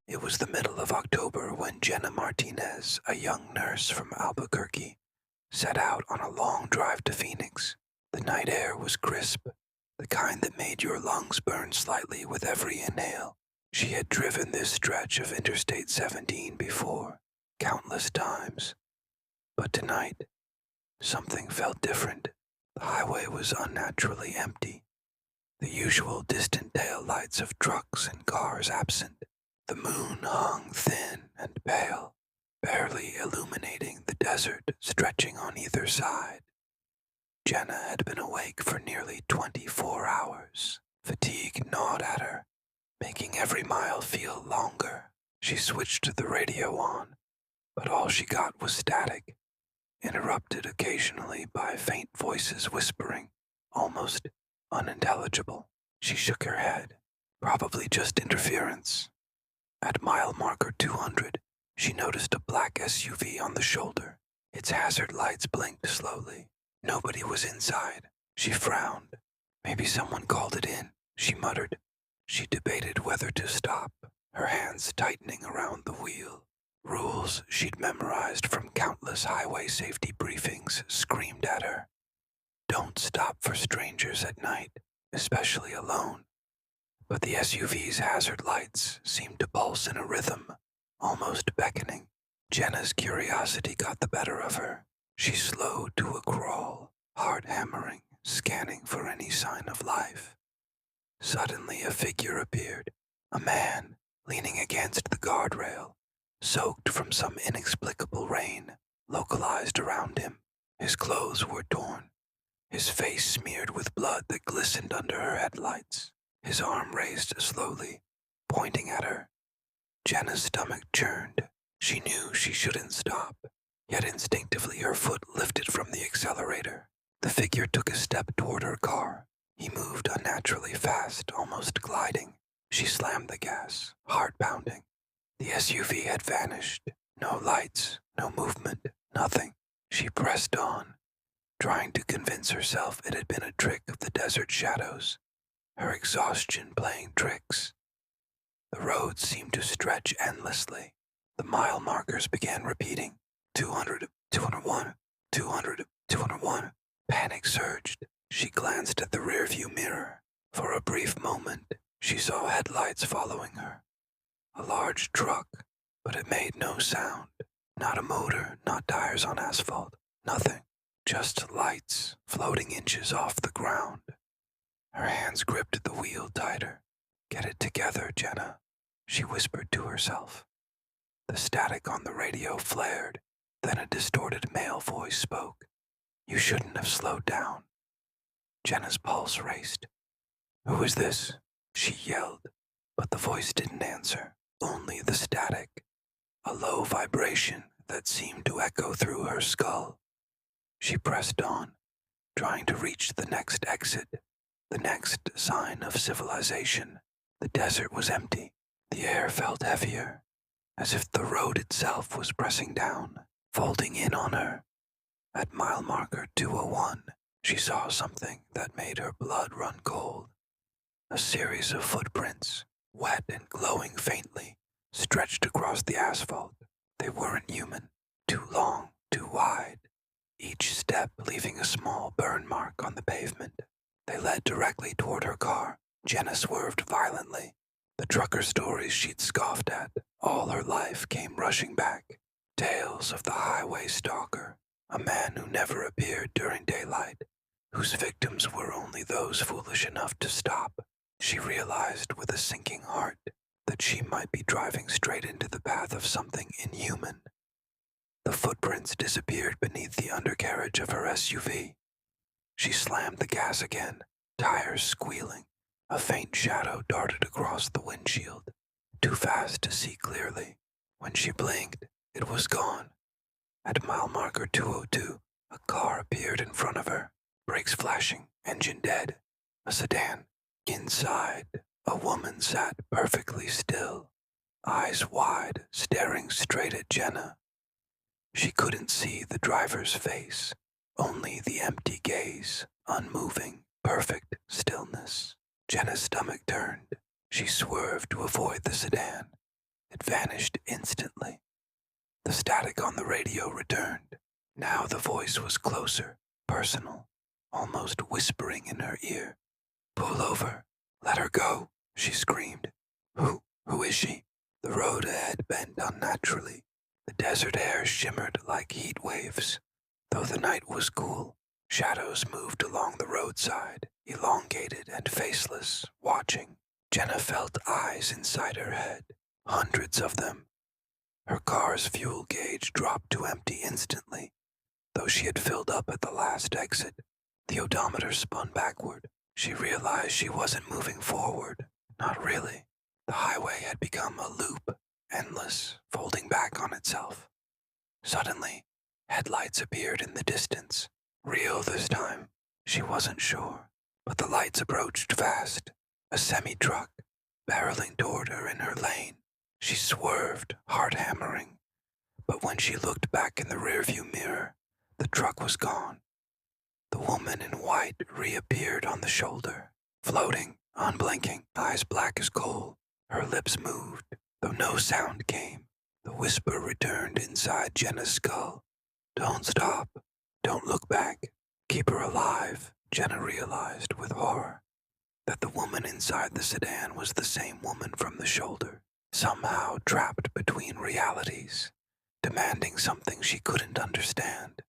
It was the middle of October when Jenna Martinez, a young nurse from Albuquerque, set out on a long drive to Phoenix. The night air was crisp, the kind that made your lungs burn slightly with every inhale. She had driven this stretch of Interstate 17 before, countless times. But tonight, something felt different. The highway was unnaturally empty, the usual distant tail lights of trucks and cars absent. The moon hung thin and pale, barely illuminating the desert stretching on either side. Jenna had been awake for nearly 24 hours. Fatigue gnawed at her, making every mile feel longer. She switched the radio on, but all she got was static, interrupted occasionally by faint voices whispering, almost unintelligible. She shook her head. Probably just interference. At mile marker 200, she noticed a black SUV on the shoulder. Its hazard lights blinked slowly. Nobody was inside. She frowned. Maybe someone called it in, she muttered. She debated whether to stop, her hands tightening around the wheel. Rules she'd memorized from countless highway safety briefings screamed at her. Don't stop for strangers at night, especially alone. But the SUV's hazard lights seemed to pulse in a rhythm, almost beckoning. Jenna's curiosity got the better of her. She slowed to a crawl, heart hammering, scanning for any sign of life. Suddenly a figure appeared, a man leaning against the guardrail, soaked from some inexplicable rain, localized around him. His clothes were torn, his face smeared with blood that glistened under her headlights. His arm raised slowly, pointing at her. Jenna's stomach churned. She knew she shouldn't stop, yet instinctively her foot lifted from the accelerator. The figure took a step toward her car. He moved unnaturally fast, almost gliding. She slammed the gas, heart pounding. The SUV had vanished. No lights, no movement, nothing. She pressed on, trying to convince herself it had been a trick of the desert shadows, her exhaustion playing tricks. The road seemed to stretch endlessly. The mile markers began repeating. 200, 201, 200, 201. Panic surged. She glanced at the rearview mirror. For a brief moment, she saw headlights following her. A large truck, but it made no sound. Not a motor, not tires on asphalt. Nothing. Just lights floating inches off the ground. Her hands gripped the wheel tighter. Get it together, Jenna, she whispered to herself. The static on the radio flared. Then a distorted male voice spoke. You shouldn't have slowed down. Jenna's pulse raced. Who is this? She yelled, but the voice didn't answer. Only the static. A low vibration that seemed to echo through her skull. She pressed on, trying to reach the next exit, the next sign of civilization. The desert was empty. The air felt heavier, as if the road itself was pressing down, folding in on her. At mile marker 201, she saw something that made her blood run cold. A series of footprints, wet and glowing faintly, stretched across the asphalt. They weren't human, too long, too wide, each step leaving a small burn mark on the pavement. They led directly toward her car. Jenna swerved violently. The trucker stories she'd scoffed at all her life came rushing back. Tales of the highway stalker, a man who never appeared during daylight, whose victims were only those foolish enough to stop. She realized with a sinking heart that she might be driving straight into the path of something inhuman. The footprints disappeared beneath the undercarriage of her SUV. She slammed the gas again, tires squealing. A faint shadow darted across the windshield, too fast to see clearly. When she blinked, it was gone. At mile marker 202, a car appeared in front of her, brakes flashing, engine dead. A sedan. Inside, a woman sat perfectly still, eyes wide, staring straight at Jenna. She couldn't see the driver's face, only the empty gaze, unmoving, perfect stillness. Jenna's stomach turned. She swerved to avoid the sedan. it vanished instantly. The static on the radio returned. Now the voice was closer, personal, almost whispering in her ear. "Pull over. Let her go," she screamed. Who is she?" The road ahead bent unnaturally. The desert air shimmered like heat waves. Though the night was cool, shadows moved along the roadside, elongated and faceless, watching. Jenna felt eyes inside her head, hundreds of them. Her car's fuel gauge dropped to empty instantly, though she had filled up at the last exit. The odometer spun backward. She realized she wasn't moving forward. Not really. The highway had become a loop, endless, folding back on itself. Suddenly, headlights appeared in the distance. Real this time. She wasn't sure, but the lights approached fast. A semi-truck, barreling toward her in her lane. She swerved, heart hammering. But when she looked back in the rearview mirror, the truck was gone. The woman in white reappeared on the shoulder, floating, unblinking, eyes black as coal. Her lips moved, though no sound came. The whisper returned inside Jenna's skull. "Don't stop. Don't look back. Keep her alive," Jenna realized with horror. That the woman inside the sedan was the same woman from the shoulder, somehow trapped between realities, demanding something she couldn't understand.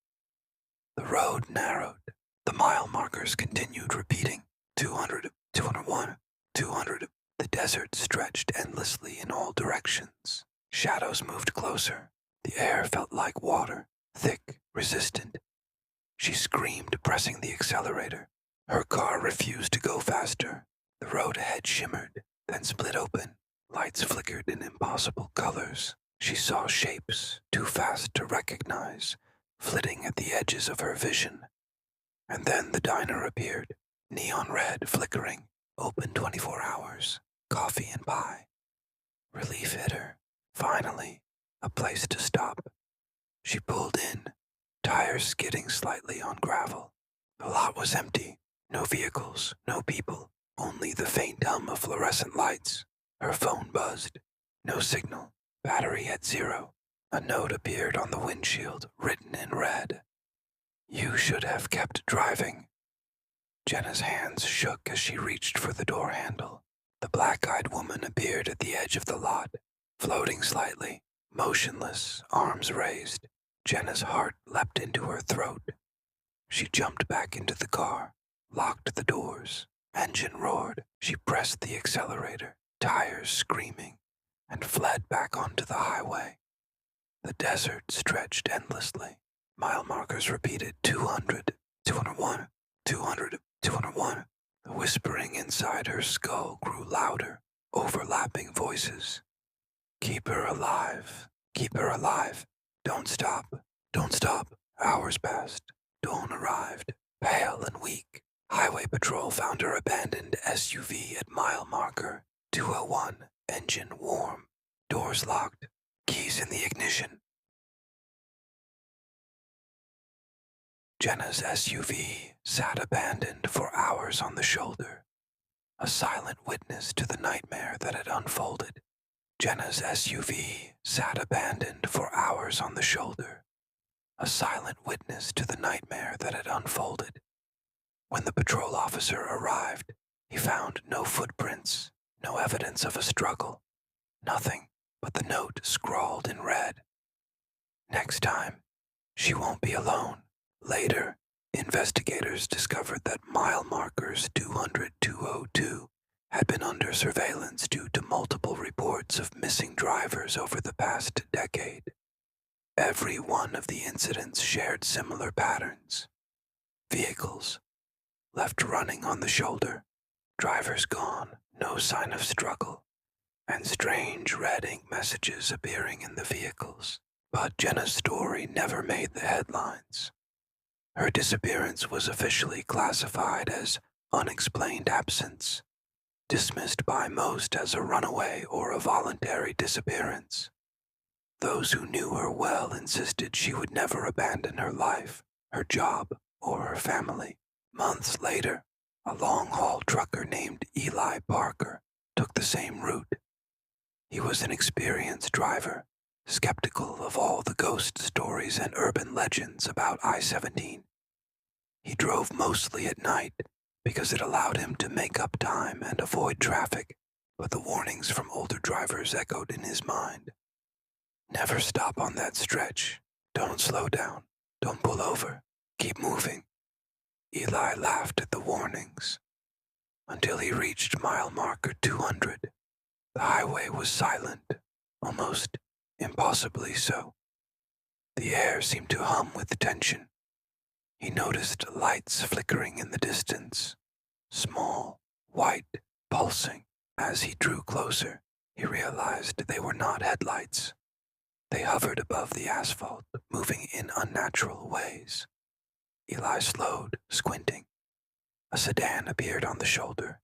The road narrowed. The mile markers continued repeating. 200, 201, 200. The desert stretched endlessly in all directions. Shadows moved closer. The air felt like water, thick, resistant. She screamed, pressing the accelerator. Her car refused to go faster. The road ahead shimmered, then split open. Lights flickered in impossible colors. She saw shapes, too fast to recognize, flitting at the edges of her vision. And then the diner appeared, neon red, flickering, open 24 hours, coffee and pie. Relief hit her. Finally, a place to stop. She pulled in, tires skidding slightly on gravel. The lot was empty. No vehicles, no people, only the faint hum of fluorescent lights. Her phone buzzed. No signal. Battery at 0. A note appeared on the windshield, written in red. "You should have kept driving." Jenna's hands shook as she reached for the door handle. The black-eyed woman appeared at the edge of the lot, floating slightly, motionless, arms raised. Jenna's heart leapt into her throat. She jumped back into the car, locked the doors. Engine roared. She pressed the accelerator, tires screaming, and fled back onto the highway. The desert stretched endlessly. Mile markers repeated 200, 201, 200, 201. The whispering inside her skull grew louder, overlapping voices. "Keep her alive. Keep her alive. Don't stop. Don't stop." Hours passed. Dawn arrived, pale and weak. Highway patrol found her abandoned SUV at mile marker 201, engine warm, doors locked, keys in the ignition. Jenna's SUV sat abandoned for hours on the shoulder, a silent witness to the nightmare that had unfolded. Jenna's SUV sat abandoned for hours on the shoulder, a silent witness to the nightmare that had unfolded. When the patrol officer arrived, he found no footprints, no evidence of a struggle, nothing but the note scrawled in red. "Next time, she won't be alone." Later, investigators discovered that mile markers 200-202 had been under surveillance due to multiple reports of missing drivers over the past decade. Every one of the incidents shared similar patterns. Vehicles left running on the shoulder, drivers gone, no sign of struggle, and strange red ink messages appearing in the vehicles. But Jenna's story never made the headlines. Her disappearance was officially classified as unexplained absence, dismissed by most as a runaway or a voluntary disappearance. Those who knew her well insisted she would never abandon her life, her job, or her family. Months later, a long-haul trucker named Eli Parker took the same route. He was an experienced driver, skeptical of all the ghost stories and urban legends about I-17. He drove mostly at night because it allowed him to make up time and avoid traffic, but the warnings from older drivers echoed in his mind. Never stop on that stretch. Don't slow down. Don't pull over. Keep moving. Eli laughed at the warnings. Until he reached mile marker 200, the highway was silent, almost impossibly so. The air seemed to hum with tension. He noticed lights flickering in the distance, small, white, pulsing. As he drew closer, he realized they were not headlights. They hovered above the asphalt, moving in unnatural ways. Eli slowed, squinting. A sedan appeared on the shoulder.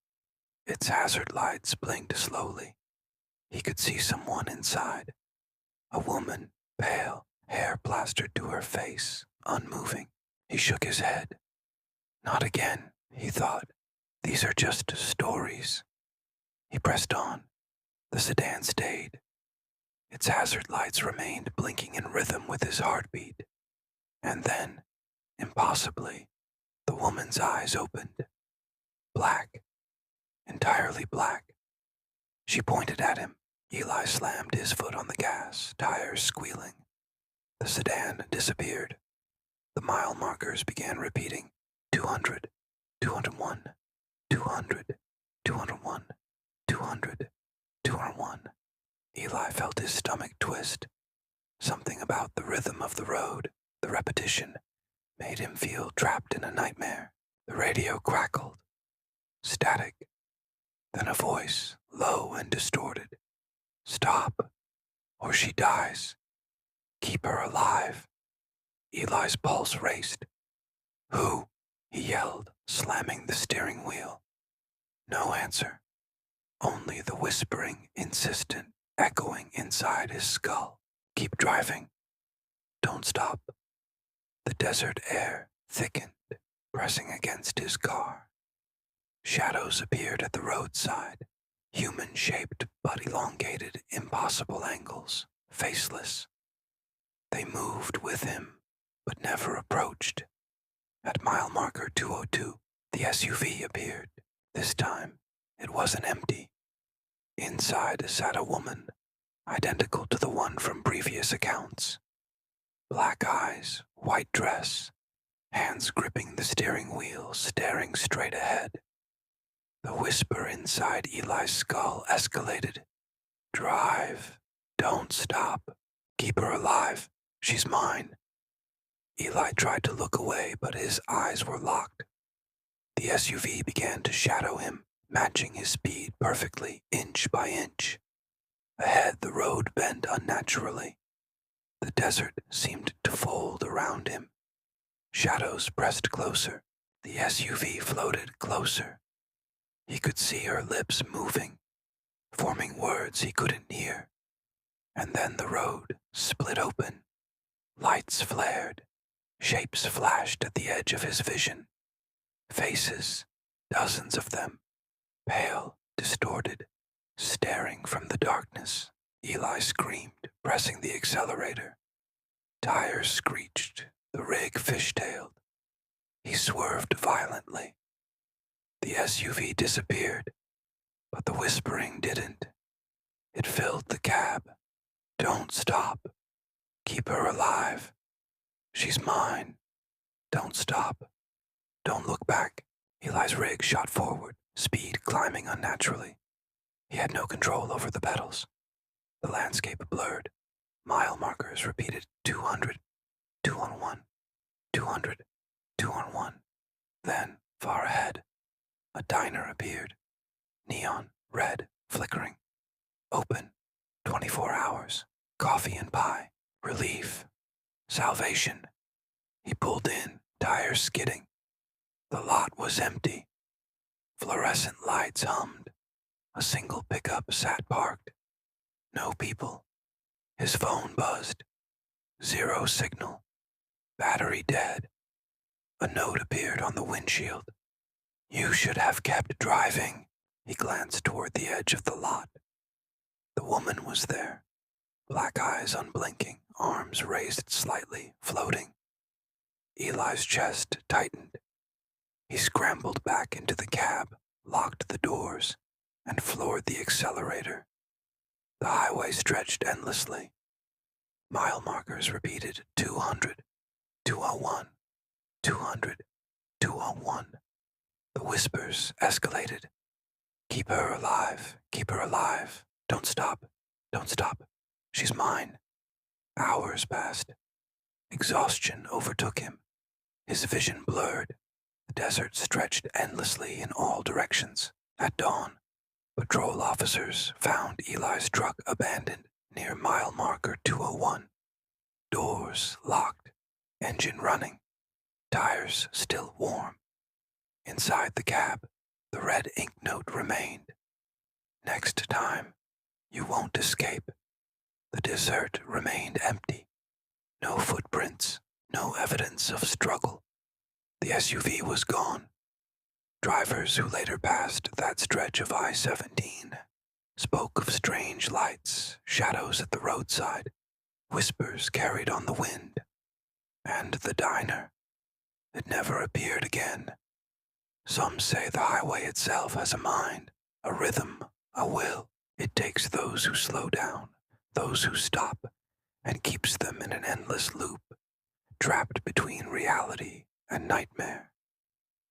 Its hazard lights blinked slowly. He could see someone inside. A woman, pale, hair plastered to her face, unmoving. He shook his head. Not again, he thought. These are just stories. He pressed on. The sedan stayed. Its hazard lights remained blinking in rhythm with his heartbeat. And then, impossibly, the woman's eyes opened. Black. Entirely black. She pointed at him. Eli slammed his foot on the gas, tires squealing. The sedan disappeared. The mile markers began repeating 200, 201, 200, 201, 200, 201. Eli felt his stomach twist. Something about the rhythm of the road, the repetition, made him feel trapped in a nightmare. The radio crackled. Static. Then a voice, low and distorted. Stop, or she dies. Keep her alive. Eli's pulse raced. Who? He yelled, slamming the steering wheel. No answer. Only the whispering, insistent, echoing inside his skull. Keep driving. Don't stop. The desert air thickened, pressing against his car. Shadows appeared at the roadside, human-shaped but elongated, impossible angles, faceless. They moved with him, but never approached. At mile marker 202, the SUV appeared. This time, it wasn't empty. Inside sat a woman, identical to the one from previous accounts. Black eyes, white dress, hands gripping the steering wheel, staring straight ahead. The whisper inside Eli's skull escalated. Drive. Don't stop. Keep her alive. She's mine. Eli tried to look away, but his eyes were locked. The SUV began to shadow him, matching his speed perfectly, inch by inch. Ahead, the road bent unnaturally. The desert seemed to fold around him. Shadows pressed closer. The SUV floated closer. He could see her lips moving, forming words he couldn't hear. And then the road split open. Lights flared. Shapes flashed at the edge of his vision. Faces, dozens of them, pale, distorted, staring from the darkness. Eli screamed, pressing the accelerator. Tires screeched, the rig fishtailed. He swerved violently. The SUV disappeared, but the whispering didn't. It filled the cab. Don't stop. Keep her alive. She's mine. Don't stop. Don't look back. Eli's rig shot forward, speed climbing unnaturally. He had no control over the pedals. The landscape blurred. Mile markers repeated 200, 201, 200, 201. Then, far ahead, a diner appeared. Neon, red, flickering. Open, 24 hours. Coffee and pie. Relief. Salvation. He pulled in, tires skidding. The lot was empty. Fluorescent lights hummed. A single pickup sat parked. No people. His phone buzzed. Zero signal. Battery dead. A note appeared on the windshield. You should have kept driving. He glanced toward the edge of the lot. The woman was there, black eyes unblinking, arms raised slightly, floating. Eli's chest tightened. He scrambled back into the cab, locked the doors, and floored the accelerator. The highway stretched endlessly. Mile markers repeated 200, 201, 200, 201. The whispers escalated. Keep her alive, keep her alive. Don't stop, don't stop. She's mine. Hours passed. Exhaustion overtook him. His vision blurred. The desert stretched endlessly in all directions. At dawn, patrol officers found Eli's truck abandoned near mile marker 201. Doors locked, engine running, tires still warm. Inside the cab, the red ink note remained. Next time, you won't escape. The desert remained empty. No footprints, no evidence of struggle. The SUV was gone. Drivers who later passed that stretch of I-17 spoke of strange lights, shadows at the roadside, whispers carried on the wind. And the diner. It never appeared again. Some say the highway itself has a mind, a rhythm, a will. It takes those who slow down, those who stop, and keeps them in an endless loop, trapped between reality and nightmare.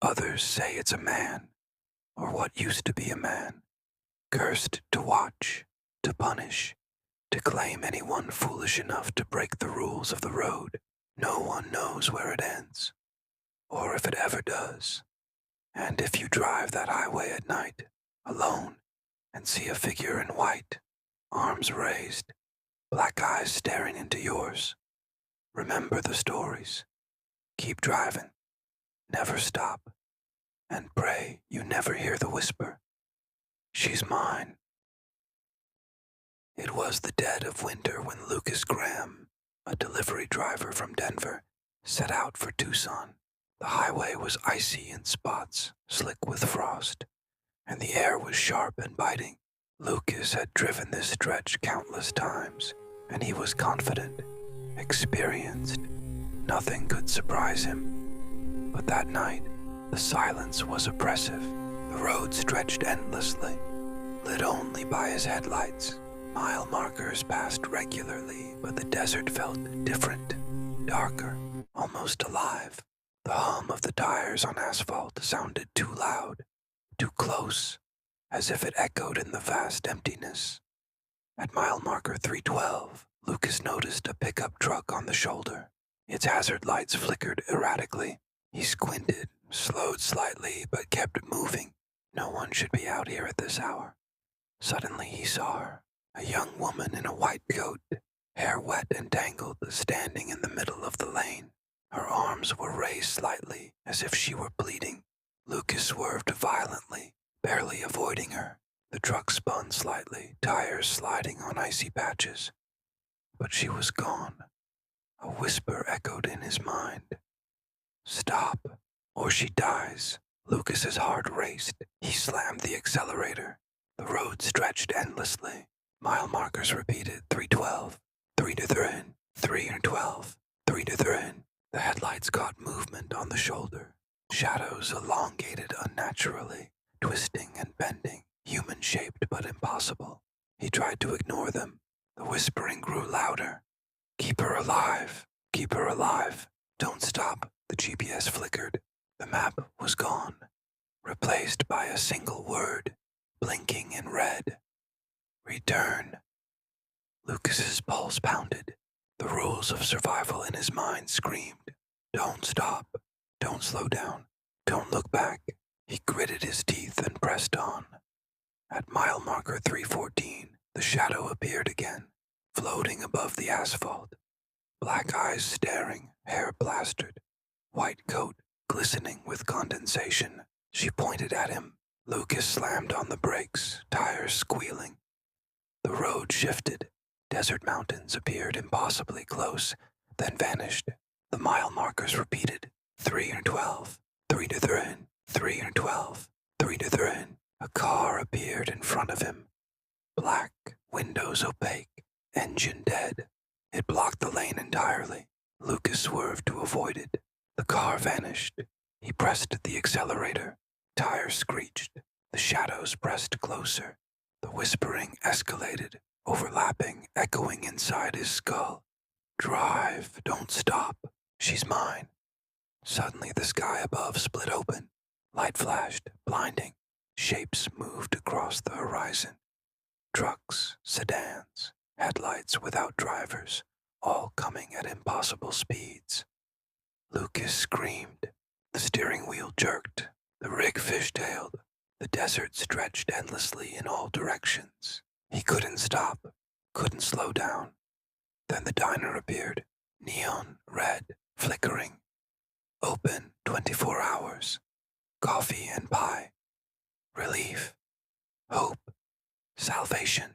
Others say it's a man, or what used to be a man, cursed to watch, to punish, to claim anyone foolish enough to break the rules of the road. No one knows where it ends, or if it ever does. And if you drive that highway at night, alone, and see a figure in white, arms raised, black eyes staring into yours, remember the stories. Keep driving, never stop, and pray you never hear the whisper. She's mine. It was the dead of winter when Lucas Graham, a delivery driver from Denver, set out for Tucson. The highway was icy in spots, slick with frost, and the air was sharp and biting. Lucas had driven this stretch countless times, and he was confident, experienced. Nothing could surprise him. But that night, the silence was oppressive. The road stretched endlessly, lit only by his headlights. Mile markers passed regularly, but the desert felt different, darker, almost alive. The hum of the tires on asphalt sounded too loud, too close, as if it echoed in the vast emptiness. At mile marker 312, Lucas noticed a pickup truck on the shoulder. Its hazard lights flickered erratically. He squinted, slowed slightly, but kept moving. No one should be out here at this hour. Suddenly he saw her, a young woman in a white coat, hair wet and tangled, standing in the middle of the lane. Her arms were raised slightly, as if she were pleading. Lucas swerved violently, barely avoiding her. The truck spun slightly, tires sliding on icy patches. But she was gone. A whisper echoed in his mind. Stop, or she dies. Lucas's heart raced. He slammed the accelerator. The road stretched endlessly. Mile markers repeated 312, 3 to Thrin, 3 and 12, 3 to Thrin. The headlights caught movement on the shoulder. Shadows elongated unnaturally, twisting and bending, human-shaped but impossible. He tried to ignore them. The whispering grew louder. Keep her alive. Keep her alive. Don't stop. The GPS flickered. The map was gone, replaced by a single word, blinking in red. Return. Lucas's pulse pounded. The rules of survival in his mind screamed. Don't stop. Don't slow down. Don't look back. He gritted his teeth and pressed on. At mile marker 314, the shadow appeared again, floating above the asphalt. Black eyes staring, hair plastered, white coat glistening with condensation. She pointed at him. Lucas slammed on the brakes, tires squealing. The road shifted. Desert mountains appeared impossibly close, then vanished. The mile markers repeated. 3 and 12, 3 to Thrin, 3 and 12, 3 to Thrin. A car appeared in front of him. Black, windows opaque, engine dead. It blocked the lane entirely. Lucas swerved to avoid it. The car vanished. He pressed the accelerator. Tires screeched. The shadows pressed closer. The whispering escalated, overlapping, echoing inside his skull. Drive, don't stop. She's mine. Suddenly the sky above split open. Light flashed, blinding. Shapes moved across the horizon. Trucks, sedans, headlights without drivers, all coming at impossible speeds. Lucas screamed. The steering wheel jerked. The rig fishtailed. The desert stretched endlessly in all directions. He couldn't stop, couldn't slow down. Then the diner appeared, neon red, flickering. Open 24 hours. Coffee and pie. Relief. Hope. Salvation.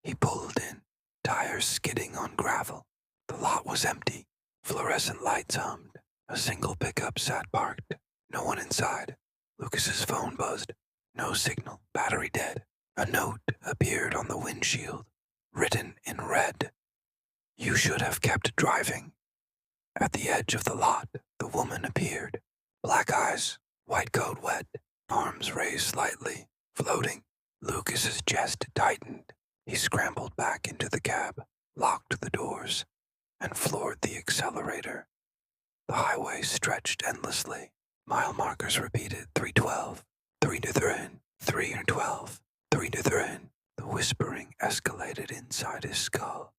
He pulled in, tires skidding on gravel. The lot was empty. Fluorescent lights hummed. A single pickup sat parked. No one inside. Lucas's phone buzzed. No signal. Battery dead. A note appeared on the windshield, written in red. You should have kept driving. At the edge of the lot, the woman appeared. Black eyes, white coat wet, arms raised slightly, floating. Lucas's chest tightened. He scrambled back into the cab, locked the doors, and floored the accelerator. The highway stretched endlessly. Mile markers repeated 312, 3 to Thrin, 312, 3 to Thrin. The whispering escalated inside his skull.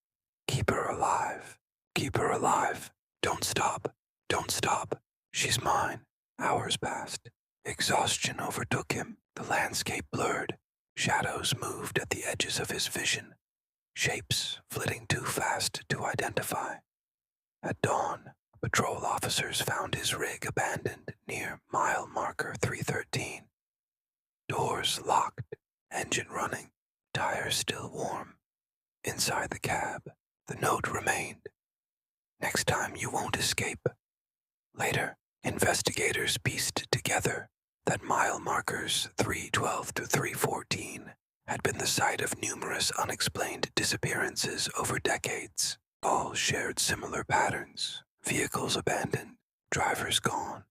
Keep her alive. Keep her alive. Don't stop. Don't stop. She's mine. Hours passed. Exhaustion overtook him. The landscape blurred. Shadows moved at the edges of his vision. Shapes flitting too fast to identify. At dawn, patrol officers found his rig abandoned near mile marker 313. Doors locked, engine running, tires still warm. Inside the cab, the note remained. Next time you won't escape. Later, investigators pieced together that mile markers 312 to 314 had been the site of numerous unexplained disappearances over decades. All shared similar patterns: vehicles abandoned, drivers gone,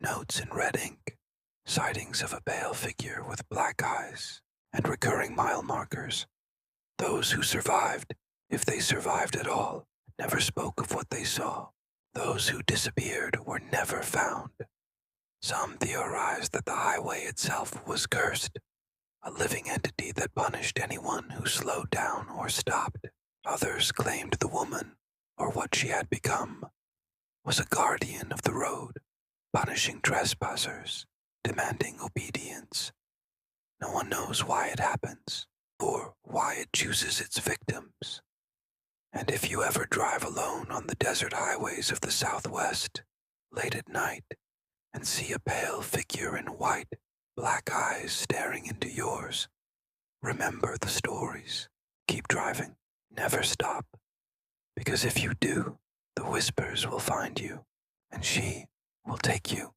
notes in red ink, sightings of a pale figure with black eyes, and recurring mile markers. Those who survived, if they survived at all, never spoke of what they saw. Those who disappeared were never found. Some theorized that the highway itself was cursed, a living entity that punished anyone who slowed down or stopped. Others claimed the woman, or what she had become, was a guardian of the road, punishing trespassers, demanding obedience. No one knows why it happens, or why it chooses its victims. And if you ever drive alone on the desert highways of the Southwest, late at night, and see a pale figure in white, black eyes staring into yours, remember the stories. Keep driving. Never stop. Because if you do, the whispers will find you, and she will take you.